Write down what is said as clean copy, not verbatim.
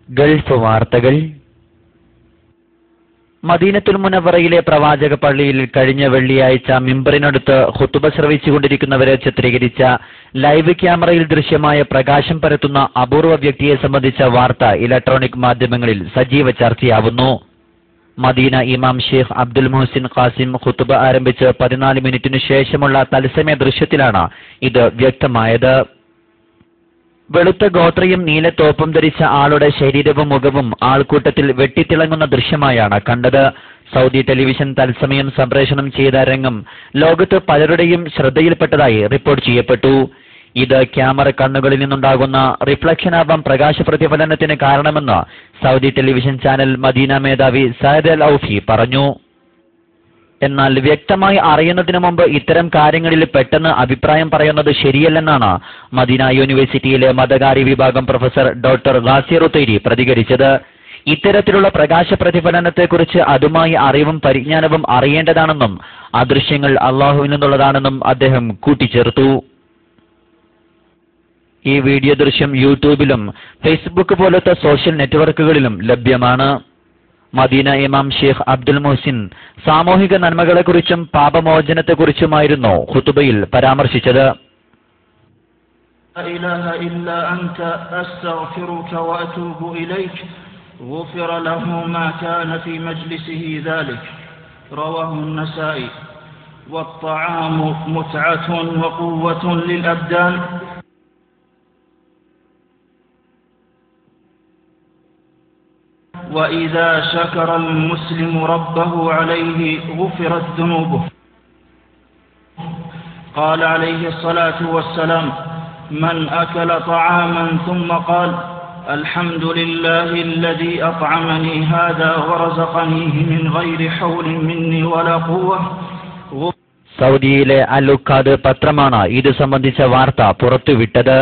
Gulf വാർത്തകൾ. മദീനത്തുൽ മുനവ്വറയിലെ പ്രവാചക പള്ളിയിൽ കഴിഞ്ഞ വെള്ളിയാഴ്ച മിമ്പറിനടുത്ത് ഖുതുബ ശ്രവിച്ചുകൊണ്ടിരിക്കുന്നവരെ ചിത്രീകരിച്ച ലൈവ് ക്യാമറയിൽ ദൃശ്യമായ പ്രകാശം പരത്തുന്ന അപൂർവ വ്യക്തിയെ സംബന്ധിച്ച വാർത്ത ഇലക്ട്രോണിക് മാധ്യമങ്ങളിൽ സജീവ ചർച്ചയാവുന്നു. മദീന ഇമാം ഷെയ്ഖ് അബ്ദുൽ മുഹസിൻ ഖാസിം ഖുതുബ ആരംഭിച്ച് 14 മിനിറ്റിനു ശേഷമുള്ള തത്സമയ ദൃശ്യത്തിലാണ് ഇത് വ്യക്തമായത്. വെളുത്ത ഗോത്രയും നീല തോപ്പും ധരിച്ച ആളുടെ ശരീരവും മുഖവും ആൾക്കൂട്ടത്തിൽ വെട്ടിത്തിളങ്ങുന്ന ദൃശ്യമായാണ് കണ്ടത്. സൗദി ടെലിവിഷൻ തത്സമയം സംപ്രേഷണം ചെയ്ത രംഗം ലോകത്ത് പലരുടെയും ശ്രദ്ധയിൽപ്പെട്ടതായി റിപ്പോർട്ട് ചെയ്യപ്പെട്ടു. ഇത് ക്യാമറ കണ്ണുകളിൽ നിന്നുണ്ടാകുന്ന റിഫ്ലക്ഷനാവാം പ്രകാശ പ്രതിഫലനത്തിന് കാരണമെന്ന് സൗദി ടെലിവിഷൻ ചാനൽ മദീന മേധാവി സയദ് അൽ ഔഫി പറഞ്ഞു. എന്നാൽ വ്യക്തമായി അറിയുന്നതിനു മുമ്പ് ഇത്തരം കാര്യങ്ങളിൽ പെട്ടെന്ന് അഭിപ്രായം പറയുന്നത് ശരിയല്ലെന്നാണ് മദീന യൂണിവേഴ്സിറ്റിയിലെ മതകാര്യ വിഭാഗം പ്രൊഫസർ ഡോക്ടർ ഗാസിർ ഉത്തൈരി പ്രതികരിച്ചത്. ഇത്തരത്തിലുള്ള പ്രകാശ പ്രതിഫലനത്തെക്കുറിച്ച് അതുമായി അറിവും പരിജ്ഞാനവും അറിയേണ്ടതാണെന്നും ആ ദൃശ്യങ്ങൾ അള്ളാഹുവിൽ നിന്നുള്ളതാണെന്നും അദ്ദേഹം കൂട്ടിച്ചേർത്തു. ഈ വീഡിയോ ദൃശ്യം യൂട്യൂബിലും ഫേസ്ബുക്ക് പോലത്തെ സോഷ്യൽ നെറ്റ്വർക്കുകളിലും ലഭ്യമാണ്. മദീന ഇമാം ഷെയ്ഖ് അബ്ദുൽ മുഹസിൻ സാമൂഹിക നന്മകളെക്കുറിച്ചും പാപമോചനത്തെക്കുറിച്ചുമായിരുന്നു ഖുതുബയിൽ പരാമർശിച്ചത്. وإذا شكر المسلم ربه عليه غفرت ذنوبه. قال عليه الصلاة والسلام: من أكل طعاما ثم قال الحمد لله الذي أطعمني هذا ورزقنيه من غير حول مني ولا قوة. സൗദിയിലെ അൽ ഉഖാദ് പത്രമാണ് ഇത് സംബന്ധിച്ച വാർത്ത പുറത്തുവിട്ടത്.